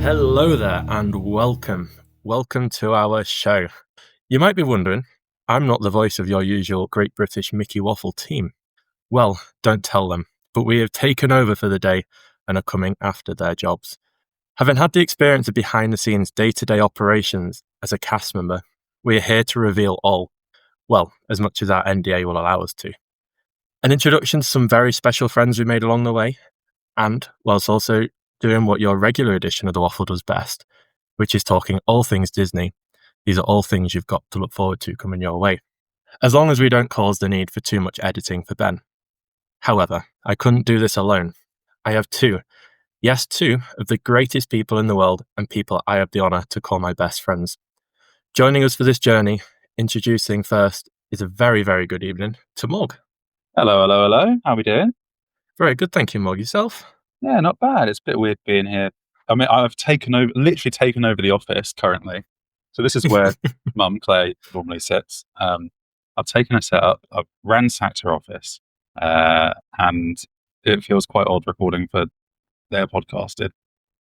Hello there and welcome. Welcome to our show. You might be wondering, I'm not the voice of your usual Great British Mickey Waffle team. Well, don't tell them, but we have taken over for the day and are coming after their jobs. Having had the experience of behind-the-scenes day-to-day operations as a cast member, we are here to reveal all, well, as much as our NDA will allow us to. An introduction to some very special friends we made along the way, and whilst also doing what your regular edition of The Waffle does best, which is talking all things Disney. These are all things you've got to look forward to coming your way, as long as we don't cause the need for too much editing for Ben. However, I couldn't do this alone. I have two of the greatest people in the world and people I have the honour to call my best friends. Joining us for this journey, introducing first, is a very, very good evening to Morg. Hello. How are we doing? Very good, thank you, Morg. Yourself? Yeah, not bad. It's a bit weird being here. I mean, I've literally taken over the office currently. So this is where Mum Clay normally sits. I've taken her set up. I've ransacked her office, and it feels quite odd recording for their podcast in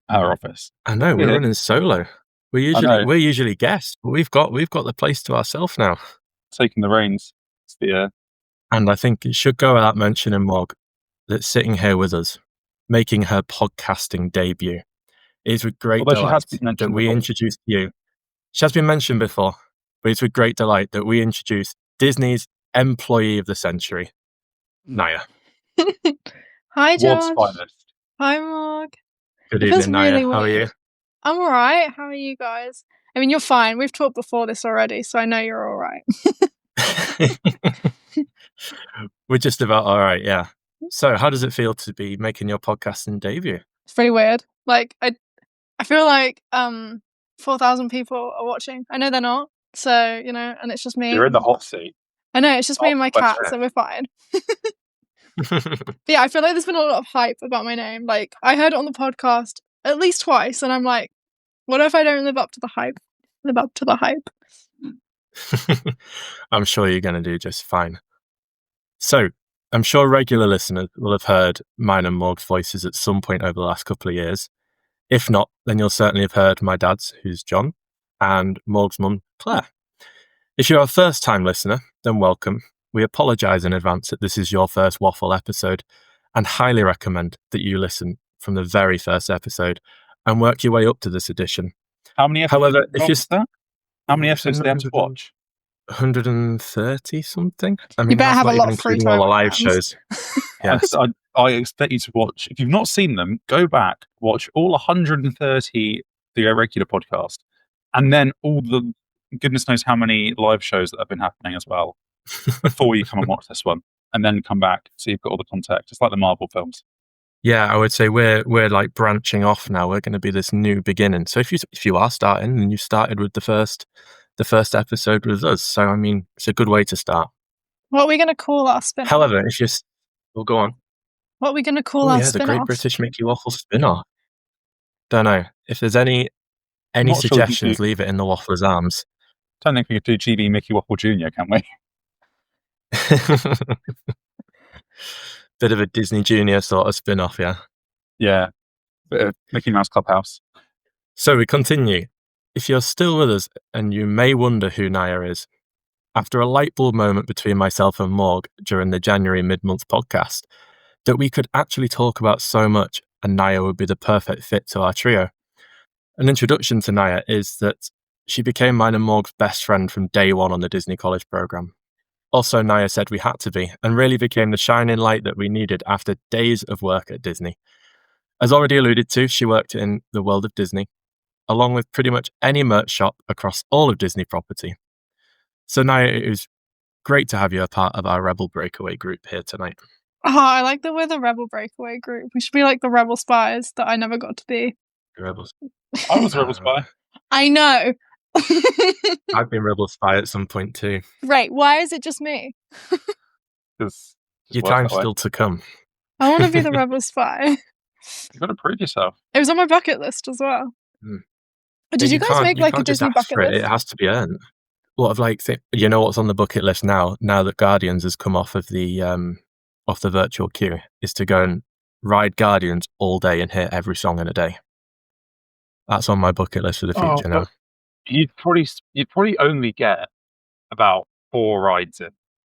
our office. I know we're running solo. We're usually guests, but we've got the place to ourselves now. Taking the reins. And I think it should go without mentioning, Morg, that sitting here with us, making her podcasting debut, it is with great delight that we introduce you. She has been mentioned before, but it's with great delight that we introduce Disney's Employee of the Century, Niah. Hi, Josh. World's finest. Hi, Morg. Good evening, Niah. How are you? I'm all right. How are you guys? I mean, you're fine. We've talked before this already, so I know you're all right. We're just about all right, yeah. So how does it feel to be making your podcasting debut? It's pretty weird. Like, I feel like 4,000 people are watching. I know they're not, so, and it's just me. You're in the hot seat. I know, it's just me and my cat, so we're fine. But yeah, I feel like there's been a lot of hype about my name. Like, I heard it on the podcast at least twice, and I'm like, what if I don't live up to the hype? I'm sure you're going to do just fine. So, I'm sure regular listeners will have heard mine and Morg's voices at some point over the last couple of years. If not, then you'll certainly have heard my dad's, who's John, and Morg's mum, Claire. If you're a first-time listener, then welcome. We apologise in advance that this is your first Waffle episode and highly recommend that you listen from the very first episode and work your way up to this edition. How many episodes How many episodes do they have to watch? 130 something. I mean, you better have a lot of free time. All the live shows. Yes, I expect you to watch. If you've not seen them, go back, watch all 130 the regular podcast, and then all the goodness knows how many live shows that have been happening as well before you come and watch this one, and then come back so you've got all the context. It's like the Marvel films. Yeah, I would say we're like branching off now. We're going to be this new beginning. So if you are starting and you started with the first episode with us, so I mean, it's a good way to start. What are we going to call our spin-off? However, we'll go on. What are we going to call our spin-off? The Great British Mickey Waffle spin-off. Don't know. If there's any suggestions, leave it in the Waffler's arms. Don't think we could do GB Mickey Waffle Jr., can we? Bit of a Disney Junior sort of spin-off, yeah? Yeah. Bit of Mickey Mouse Clubhouse. So we continue. If you're still with us, and you may wonder who Niah is, after a light bulb moment between myself and Morg during the January mid-month podcast, that we could actually talk about so much, and Niah would be the perfect fit to our trio. An introduction to Niah is that she became mine and Morg's best friend from day one on the Disney College program. Also, Niah said we had to be, and really became the shining light that we needed after days of work at Disney. As already alluded to, she worked in the world of Disney, along with pretty much any merch shop across all of Disney property. So Niah, it was great to have you a part of our Rebel Breakaway group here tonight. Oh, I like that we're the Rebel Breakaway group. We should be like the Rebel Spies that I never got to be. Rebels. I was a Rebel Spy. I know. I've been Rebel Spy at some point too. Right, why is it just me? Your time's still to come. I want to be the Rebel Spy. You've got to prove yourself. It was on my bucket list as well. Did you guys make like a Disney bucket list? It has to be earned. What of like, you know what's on the bucket list now that Guardians has come off of the virtual queue, is to go and ride Guardians all day and hear every song in a day. That's on my bucket list for the future now. You'd probably only get about 4 rides in,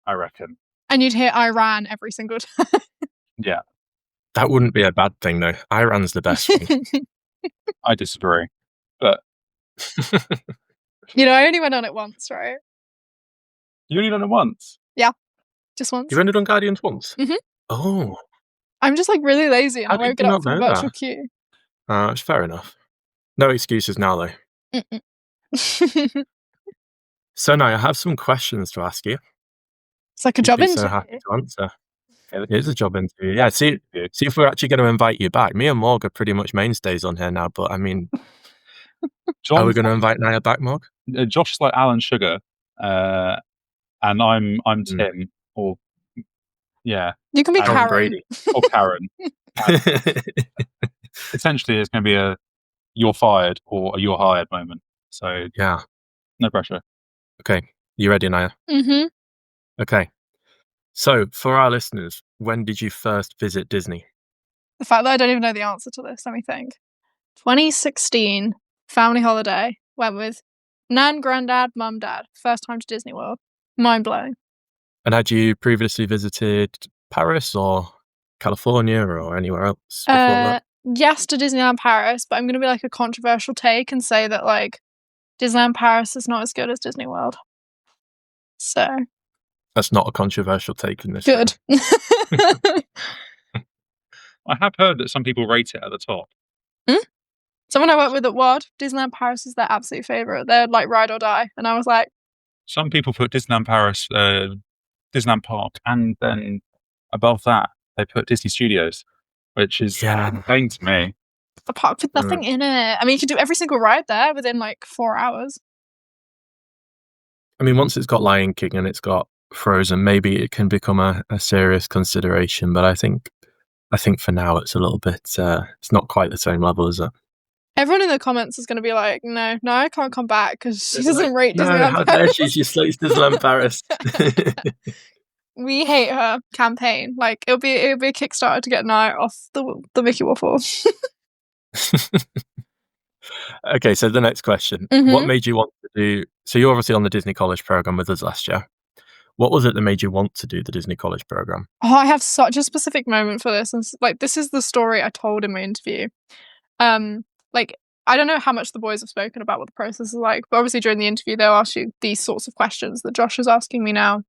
I reckon. And you'd hear Iran every single time. Yeah. That wouldn't be a bad thing, though. Iran's the best one. I disagree. But I only went on it once, right? you only done it once? Yeah. Just once. You've only done Guardians once? Mm-hmm. Oh. I'm just like really lazy and I won't get up for the virtual queue. It's fair enough. No excuses now, though. So now I have some questions to ask you. It's like a job interview. So happy to answer. It is a job interview. Yeah, see if we're actually going to invite you back. Me and Morg are pretty much mainstays on here now, but I mean, are we going to invite Niah back, Morg? Josh is like Alan Sugar, and I'm Tim, or yeah. You can be Karen. Brady or Karen. Essentially, it's going to be a you're fired or a you're hired moment. So yeah, no pressure. Okay, you ready, Niah? Mm-hmm. Okay. So, for our listeners, when did you first visit Disney? The fact that I don't even know the answer to this, let me think. 2016, family holiday. Went with Nan, Grandad, Mum, Dad. First time to Disney World. Mind blowing. And had you previously visited Paris or California or anywhere else before that? Yes, to Disneyland Paris, but I'm going to be like a controversial take and say that like Disneyland Paris is not as good as Disney World. So... That's not a controversial take in this. Good. I have heard that some people rate it at the top. Someone I work with at WAD, Disneyland Paris is their absolute favourite. They're like ride or die. And I was like... Some people put Disneyland Paris, Disneyland Park, and then above that, they put Disney Studios, which is insane to me. The park with nothing in it. I mean, you can do every single ride there within like 4 hours. I mean, once it's got Lion King and it's got Frozen, maybe it can become a serious consideration, but I think for now it's a little bit it's not quite the same level, is it? Everyone in the comments is going to be like, no, I can't come back because she doesn't rate Disneyland how Paris. dare she slates Disneyland Paris. We hate her campaign. Like it'll be a Kickstarter to get Niah off the Mickey Waffle. Okay, so the next question. What made you want to do... So you're obviously on the Disney College program with us last year. What was it that made you want to do the Disney College program? Oh, I have such a specific moment for this. And like, this is the story I told in my interview. Like, I don't know how much the boys have spoken about what the process is like, but obviously during the interview, they'll ask you these sorts of questions that Josh is asking me now.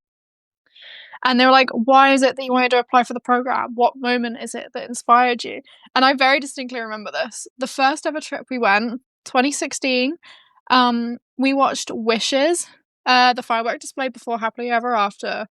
And they were like, why is it that you wanted to apply for the program? What moment is it that inspired you? And I very distinctly remember this. The first ever trip we went, 2016, we watched Wishes, the firework display before Happily Ever After,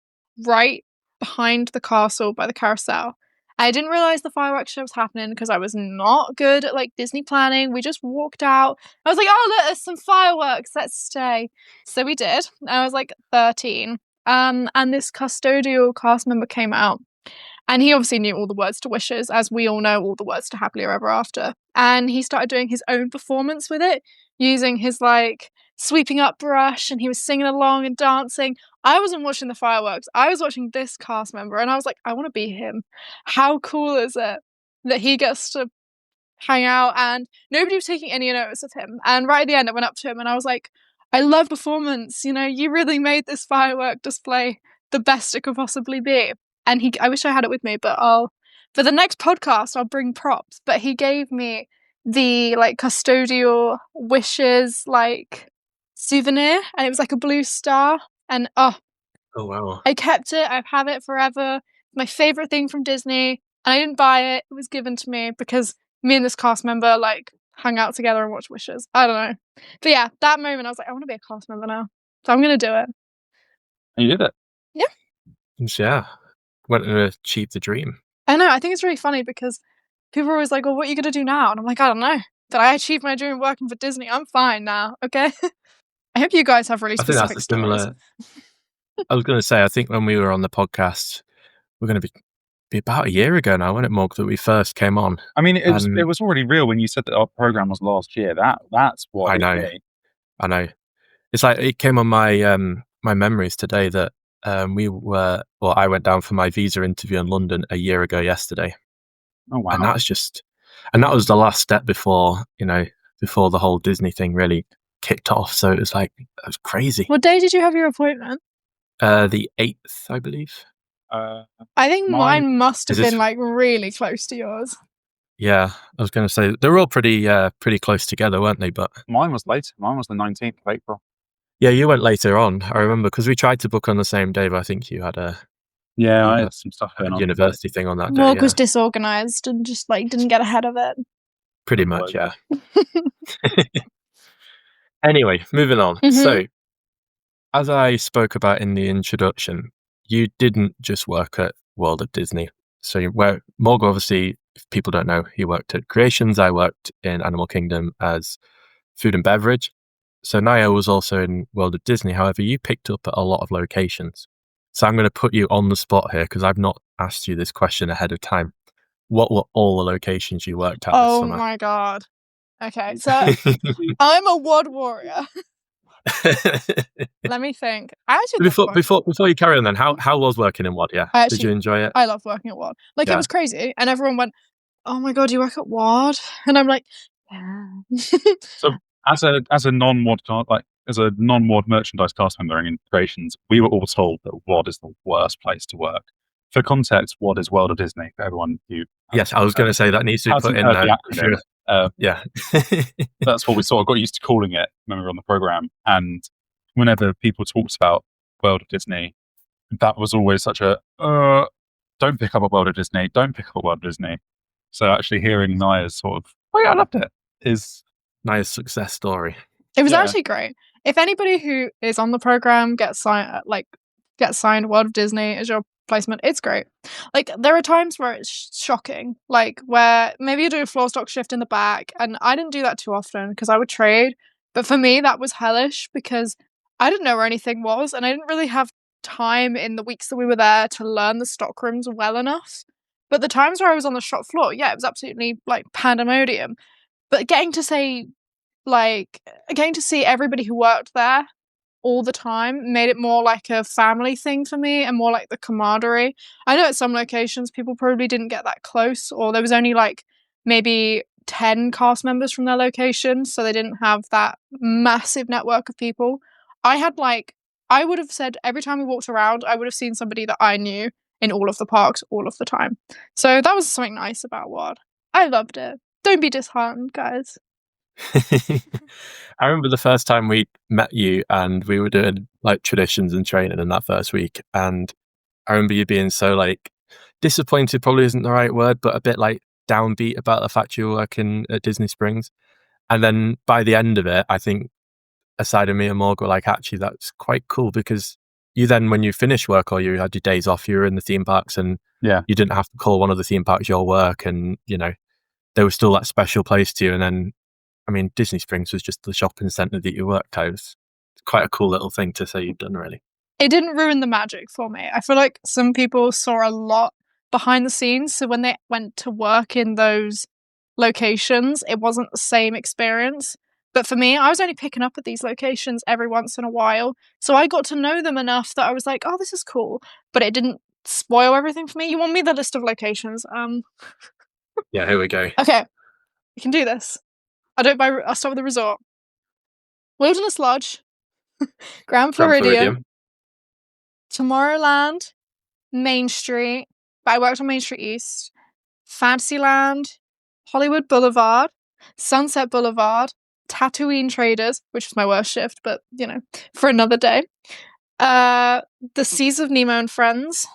right behind the castle by the carousel. I didn't realize the fireworks show was happening because I was not good at like Disney planning. We just walked out. I was like, oh, look, there's some fireworks. Let's stay. So we did. I was like 13. And this custodial cast member came out. And he obviously knew all the words to Wishes, as we all know all the words to Happily Ever After. And he started doing his own performance with it, using his like sweeping up brush, and he was singing along and dancing. I wasn't watching the fireworks. I was watching this cast member, and I was like, I want to be him. How cool is it that he gets to hang out? And nobody was taking any notice of him. And right at the end, I went up to him and I was like, I love performance. You know, you really made this firework display the best it could possibly be. And I wish I had it with me, but for the next podcast, I'll bring props. But he gave me the like custodial Wishes like souvenir, and it was like a blue star. And oh wow, I kept it. I have it forever. My favorite thing from Disney, and I didn't buy it. It was given to me because me and this cast member like hung out together and watched Wishes. I don't know, but yeah, that moment I was like, I want to be a cast member now, so I'm gonna do it. And you did it. Yeah. Went to achieve the dream. I know. I think it's really funny because people are always like, well, what are you going to do now? And I'm like, I don't know. But I achieved my dream working for Disney. I'm fine now, okay? I hope you guys have really specific I think that's similar. I was going to say, I think when we were on the podcast, we're going to be about a year ago now, wasn't it, Morg, that we first came on? I mean, it was already real when you said that our program was last year. That's what I know. I know. It's like it came on my my memories today that I went down for my visa interview in London a year ago yesterday. Oh wow! And that was the last step before, you know, before the whole Disney thing really kicked off. So it was crazy. What day did you have your appointment? The 8th, I believe. I think mine must have been really close to yours. Yeah, I was going to say they were all pretty close together, weren't they? But mine was later. Mine was the 19th of April. Yeah, you went later on. I remember because we tried to book on the same day, but I think you had I had some stuff going on. University thing on that day. Morg was disorganized and just didn't get ahead of it. Pretty much, yeah. Anyway, moving on. Mhm. So, as I spoke about in the introduction, you didn't just work at World of Disney. So, where Morg, obviously, if people don't know, he worked at Creations. I worked in Animal Kingdom as food and beverage. So Niah was also in World of Disney. However, you picked up at a lot of locations. So I'm going to put you on the spot here because I've not asked you this question ahead of time. What were all the locations you worked at this summer? Oh my god. Okay, so I'm a WOD warrior. Let me think. I actually before you carry on then, how was working in WOD? Yeah, did you enjoy it? I loved working at WOD. It was crazy, and everyone went, "Oh my god, you work at WOD?" And I'm like, "Yeah." So as a non-WOD as a non-WOD merchandise cast member in Creations, we were all told that WOD is the worst place to work. For context, WOD is World of Disney. For everyone who yes, I was going to say that needs to be put in there. Yeah, that's what we sort of got used to calling it when we were on the program. And whenever people talked about World of Disney, that was always such a don't pick up a World of Disney, don't pick up a World of Disney. So actually hearing Niah's sort of, oh yeah, I loved it, is Niah's success story. It was actually great. If anybody who is on the program gets signed World of Disney as your placement, it's great. There are times where it's shocking, where maybe you do a floor stock shift in the back, and I didn't do that too often because I would trade. But for me, that was hellish because I didn't know where anything was, and I didn't really have time in the weeks that we were there to learn the stock rooms well enough. But the times where I was on the shop floor, yeah, it was absolutely pandemonium. But getting to see everybody who worked there all the time made it more like a family thing for me and more like the camaraderie. I know at some locations people probably didn't get that close, or there was only maybe 10 cast members from their location, so they didn't have that massive network of people. I had I would have said every time we walked around, I would have seen somebody that I knew in all of the parks all of the time. So that was something nice about WOD. I loved it. Don't be disheartened, guys. I remember the first time we met you and we were doing traditions and training in that first week, and I remember you being so disappointed probably isn't the right word, but a bit downbeat about the fact you were working at Disney Springs. And then by the end of it, I think aside of me and Morg were actually that's quite cool because you then, when you finished work or you had your days off, you were in the theme parks and you didn't have to call one of the theme parks your work, and there was still that special place to you. And then Disney Springs was just the shopping centre that you worked at. It was quite a cool little thing to say you've done, really. It didn't ruin the magic for me. I feel like some people saw a lot behind the scenes, so when they went to work in those locations, it wasn't the same experience. But for me, I was only picking up at these locations every once in a while, so I got to know them enough that I was like, oh, this is cool. But it didn't spoil everything for me. You want me the list of locations? Yeah, here we go. Okay, we can do this. I'll start with the resort. Wilderness Lodge, Grand Floridian, Tomorrowland, Main Street, but I worked on Main Street East, Fantasyland, Hollywood Boulevard, Sunset Boulevard, Tatooine Traders, which was my worst shift, but for another day. The Seas of Nemo and Friends,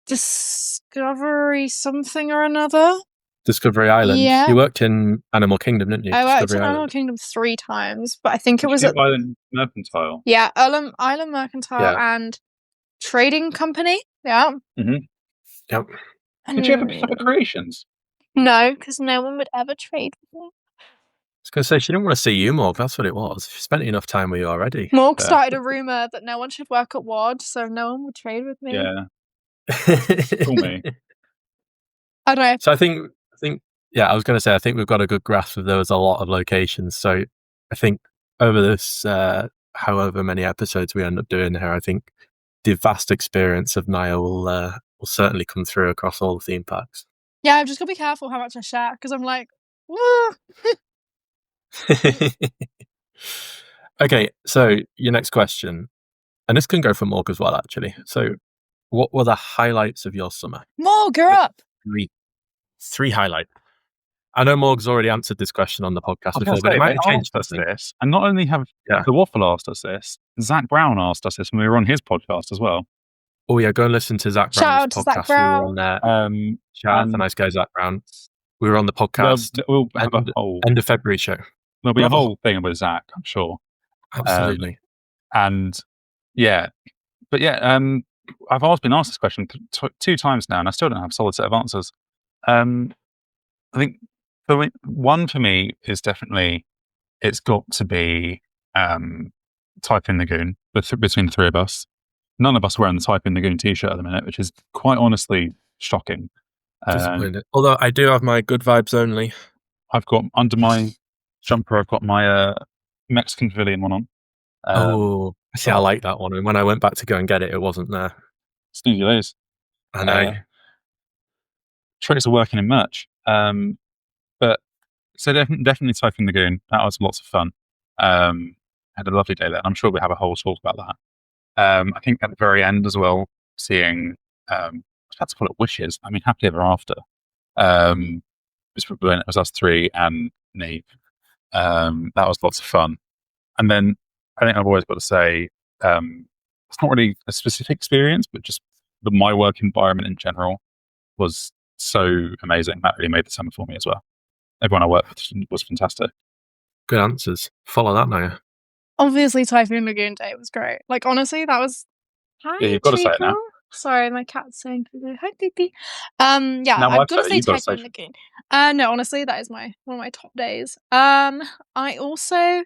Discovery something or another. Discovery Island. Yeah. You worked in Animal Kingdom, didn't you? I worked in Animal Kingdom 3 times, but I think it was at Island Mercantile. Yeah, Island Mercantile and Trading Company. Yeah. Mm-hmm. Yep. Did you ever pick up at Creations? No, because no one would ever trade with me. I was going to say, she didn't want to see you, Morg. That's what it was. She spent enough time with you already. Morg started a rumour that no one should work at WOD, so no one would trade with me. Yeah. Call me. I don't know. So I think, I was going to say, I think we've got a good grasp of there was a lot of locations. So I think over this, however many episodes we end up doing here, I think the vast experience of Niah will certainly come through across all the theme parks. Yeah, I've just got to be careful how much I share, because I'm like, Okay, so your next question, and this can go for Morg as well, actually. So, what were the highlights of your summer? Morg, you're up. Three highlights. I know Morg's already answered this question on the podcast before, but it might have changed us this. And not only have the Waffle asked us this, Zach Brown asked us this when we were on his podcast as well. Oh yeah, go and listen to Zach Brown's podcast. Zach Brown. We were on there. Shout out to nice guy Zach Brown. We were on the podcast. We'll have a whole end of February show. There'll be a whole thing with Zach, I'm sure. Absolutely. And yeah, but yeah, I've always been asked this question 2 times now, and I still don't have a solid set of answers. I think one for me is definitely, it's got to be Typhoon Lagoon between the 3 of us. None of us are wearing the Typhoon Lagoon t-shirt at the minute, which is quite honestly shocking. Disappointed. Although I do have my good vibes only. I've got under my jumper, I've got my Mexican Pavilion one on. I like that one. And when I went back to go and get it, it wasn't there. Snoozy lose. I know. Traits are working in merch. But so definitely Typhoon Lagoon. That was lots of fun. Had a lovely day there. And I'm sure we'll have a whole talk about that. I think at the very end as well, seeing, I was about to call it Wishes. I mean, Happily Ever After. It was us 3 and Niah. That was lots of fun. And then I think I've always got to say, it's not really a specific experience, but just my work environment in general was so amazing. That really made the summer for me as well. Everyone I worked with was fantastic. Good answers. Follow that, Niah. Obviously, Typhoon Lagoon Day was great. Like, honestly, that was... Hi, yeah, you've got to say it now. Sorry, my cat's saying hi, baby. I've got to say Typhoon Lagoon. No, honestly, that is one of my top days. I also...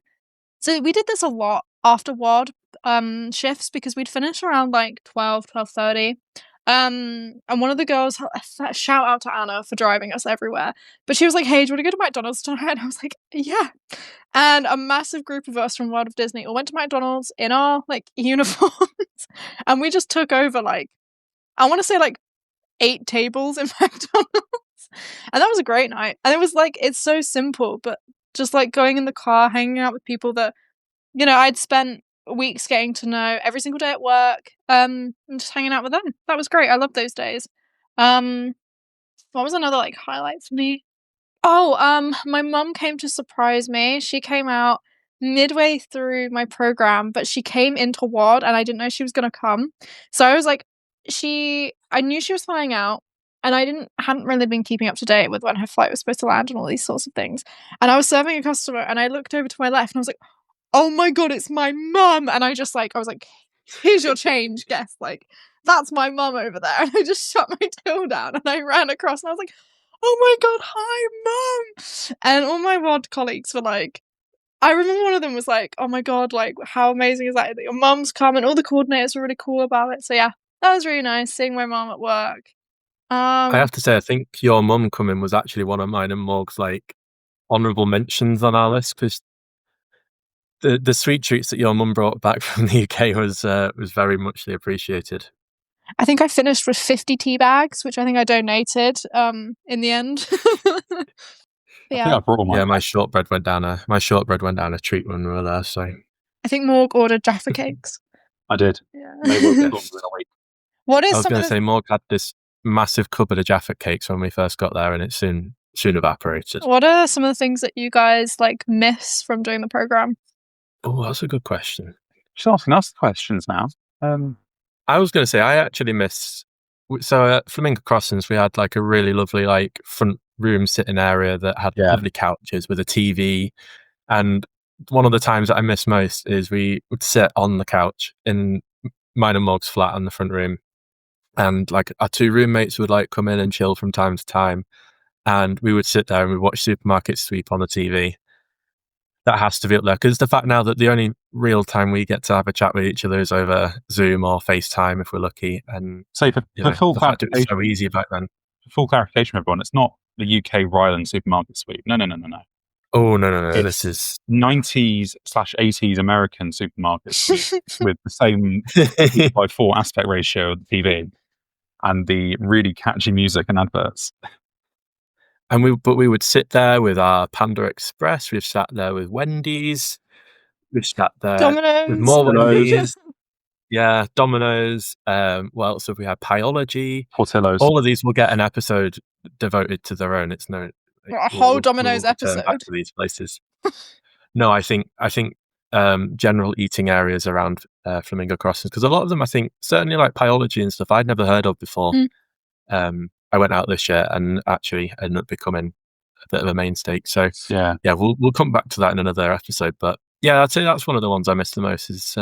So we did this a lot after WOD shifts because we'd finish around like 12:30. And one of the girls, shout out to Anna for driving us everywhere, but she was like, hey, do you want to go to McDonald's tonight? And I was like, yeah. And a massive group of us from World of Disney all went to McDonald's in our like uniforms and we just took over like, I want to say like 8 tables in McDonald's. And that was a great night. And it was like, it's so simple, but just like going in the car, hanging out with people that, you know, I'd spent weeks getting to know every single day at work, and just hanging out with them. That was great. I love those days. What was another like highlight for me? My mum came to surprise me. She came out midway through my program, but she came into WOD and I didn't know she was gonna come. So I was like, I knew she was flying out, and I hadn't really been keeping up to date with when her flight was supposed to land and all these sorts of things. And I was serving a customer and I looked over to my left and I was like, oh my god, it's my mum. And I was like, here's your change, guess. Like, that's my mum over there. And I just shut my till down and I ran across and I was like, oh my god, hi mum. And all my WOD colleagues were like, I remember one of them was like, oh my god, like, how amazing is that your mum's come? And all the coordinators were really cool about it. So yeah, that was really nice seeing my mum at work. I have to say, I think your mum coming was actually one of mine and Morg's like honourable mentions on our list, because the sweet treats that your mum brought back from the UK was very muchly appreciated. I think I finished with 50 tea bags, which I think I donated in the end. Yeah, I think I brought all my shortbread went down a treat when we were there. So I think Morg ordered Jaffa cakes. I did. Yeah. What is? I was going to say Morg had this massive cupboard of Jaffa cakes when we first got there, and it soon evaporated. What are some of the things that you guys like miss from doing the program? Oh, that's a good question. She's asking us questions now. I was going to say I actually miss. So at Flamingo Crossings, we had like a really lovely like front room sitting area that had lovely couches with a TV. And one of the times that I miss most is we would sit on the couch in mine and Morg's flat in the front room, and like our 2 roommates would like come in and chill from time to time, and we would sit there and we'd watch Supermarket Sweep on the TV. That has to be up there, because the fact now that the only real time we get to have a chat with each other is over Zoom or FaceTime if we're lucky. And so for full clarification, it was so easy back then. For full clarification, everyone, it's not the UK Ryland Supermarket Sweep. No. Oh no! This is 90s/80s American Supermarket Sweep with the same 4:4 aspect ratio of the TV and the really catchy music and adverts. But we would sit there with our Panda Express. We've sat there with Wendy's. We've sat there Domino's. with more Domino's. Wendy's. Yeah, Domino's. What else have we had? Pyology. Portillo's. All of these will get an episode devoted to their own. It's no A whole Domino's we'll return back episode. to these places. No, I think general eating areas around Flamingo Crossings, because a lot of them, I think, certainly like Pyology and stuff, I'd never heard of before. I went out this year and actually ended up becoming a bit of a mainstay. So Yeah, we'll come back to that in another episode. But yeah, I'd say that's one of the ones I miss the most is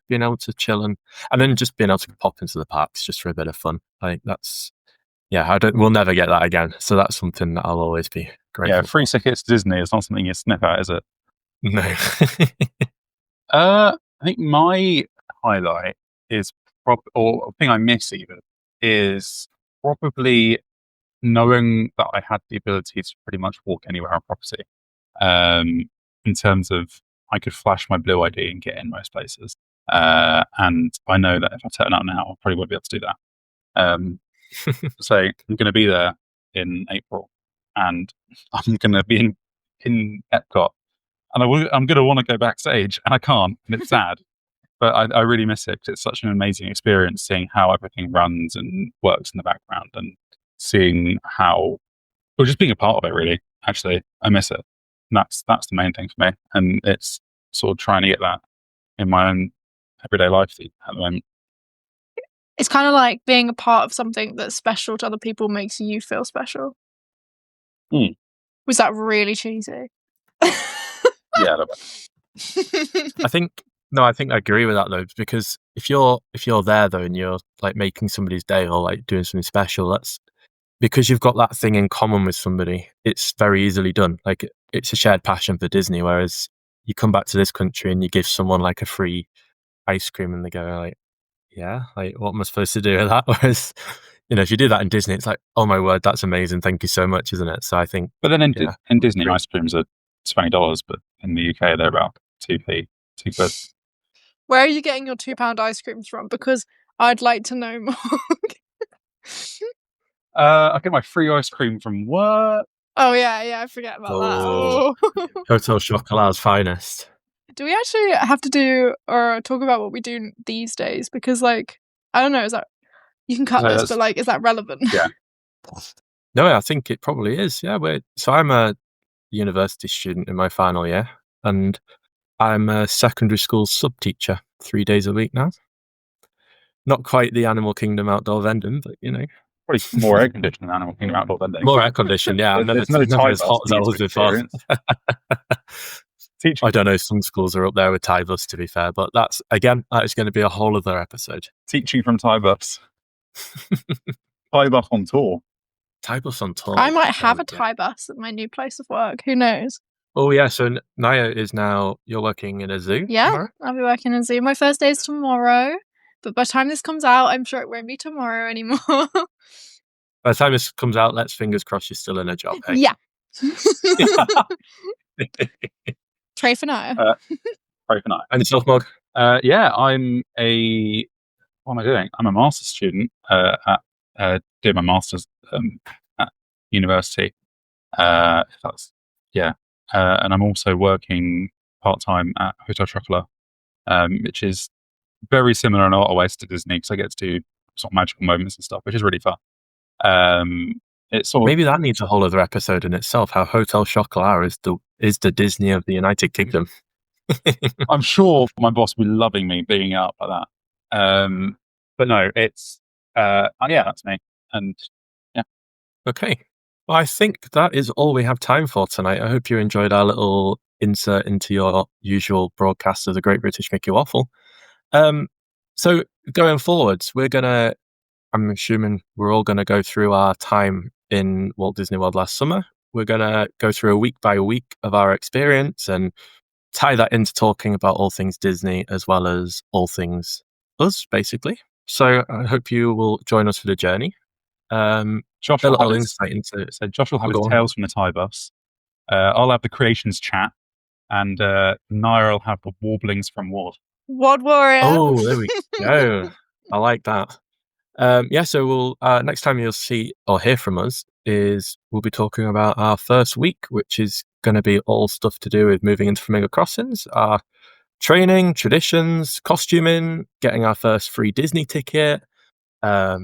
being able to chill and then just being able to pop into the parks just for a bit of fun. Like that's we'll never get that again. So that's something that I'll always be grateful. Yeah, free tickets to Disney is not something you sniff at, is it? No. I think my highlight is or a thing I miss even is probably knowing that I had the ability to pretty much walk anywhere on property. In terms of I could flash my blue ID and get in most places. And I know that if I turn up now, I probably won't be able to do that. So I'm going to be there in April, and I'm going to be in Epcot, and I'm going to want to go backstage, and I can't, and it's sad. But I really miss it because it's such an amazing experience seeing how everything runs and works in the background, and seeing or just being a part of it. Really, actually, I miss it. And that's the main thing for me, and it's sort of trying to get that in my own everyday life at the moment. It's kind of like being a part of something that's special to other people makes you feel special. Was that really cheesy? Yeah, I think I agree with that though, because if you're there though and you're like making somebody's day or like doing something special, that's because you've got that thing in common with somebody. It's very easily done. Like it's a shared passion for Disney. Whereas you come back to this country and you give someone like a free ice cream and they go like, yeah, like what am I supposed to do with that? Whereas if you do that in Disney, it's like, oh my word, that's amazing. Thank you so much, isn't it? So I think. But then in Disney, ice creams are $20, but in the UK they're about £2. Where are you getting your £2 ice creams from? Because I'd like to know more. I get my free ice cream from work. Oh yeah, I forget about that. Hotel Chocolat's finest. Do we actually have to do or talk about what we do these days? Because like, I don't know, is that you can cut this, but like, is that relevant? Yeah. No, I think it probably is. Yeah, so I'm a university student in my final year, and I'm a secondary school sub teacher 3 days a week now. Not quite the Animal Kingdom outdoor vending, but probably more air conditioned than Animal Kingdom outdoor vending. More air conditioned, yeah. There's no never as hot as I was before. I don't know. Some schools are up there with Thai bus, to be fair, but that is going to be a whole other episode. Teaching from Thai bus. Thai bus on tour. Thai bus on tour. I might have a Thai bus at my new place of work. Who knows? Oh yeah, so Niah is now, you're working in a zoo? Yeah, tomorrow? I'll be working in a zoo. My first day is tomorrow, but by the time this comes out, I'm sure it won't be tomorrow anymore. By the time this comes out, let's fingers crossed you're still in a job. Hey? Yeah. Pray for Niah. Pray for Niah. And yourself, Morg? Yeah, what am I doing? I'm a master's student doing my master's at university. And I'm also working part-time at Hotel Chocolat, which is very similar in a lot of ways to Disney because I get to do sort of magical moments and stuff, which is really fun. It's sort of, maybe that needs a whole other episode in itself, how Hotel Chocolat is the Disney of the United Kingdom. I'm sure my boss will be loving me being out like that. But no, it's that's me. And yeah. Okay. Well, I think that is all we have time for tonight. I hope you enjoyed our little insert into your usual broadcast of the Great British Mickey Waffle. So going forwards, I'm assuming we're all going to go through our time in Walt Disney World last summer. We're going to go through a week by week of our experience and tie that into talking about all things Disney as well as all things us, basically. So I hope you will join us for the journey. Josh will have his tales from the Thai bus. I'll have the creations chat, and Niah will have the warblings from Wad. Wad Warrior. Oh, there we go. I like that. So we'll next time you'll see or hear from us is we'll be talking about our first week, which is going to be all stuff to do with moving into Flamingo Crossings, our training, traditions, costuming, getting our first free Disney ticket. Our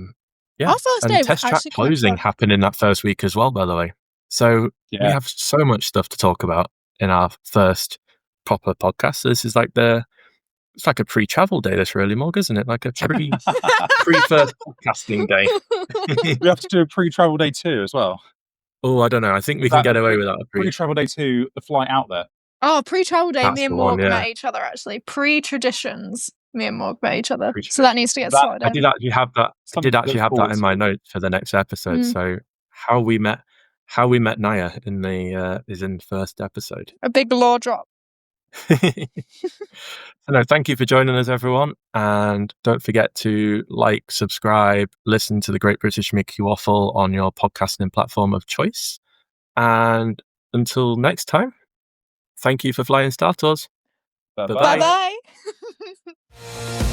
first day and was Test Track actually quite closing fun. happened in that first week as well, by the way. So we have so much stuff to talk about in our first proper podcast. So this is like it's like a pre-travel day, this really, Morg, isn't it? Like a pre-first podcasting day. We have to do a pre-travel day 2 as well. Oh, I don't know. I think we can get away without a pre-travel day 2, the flight out there. Oh, pre-travel day, That's me and Morg met each other, actually. Pre-traditions, me and Morg met each other. So that needs to get sorted. I did actually have that in my notes for the next episode. So how we met Niah is in the first episode. A big lore drop. So thank you for joining us, everyone, and don't forget to like, subscribe, listen to the Great British Mickey Waffle on your podcasting platform of choice. And until next time, thank you for flying Star Tours. Bye-bye. Bye-bye.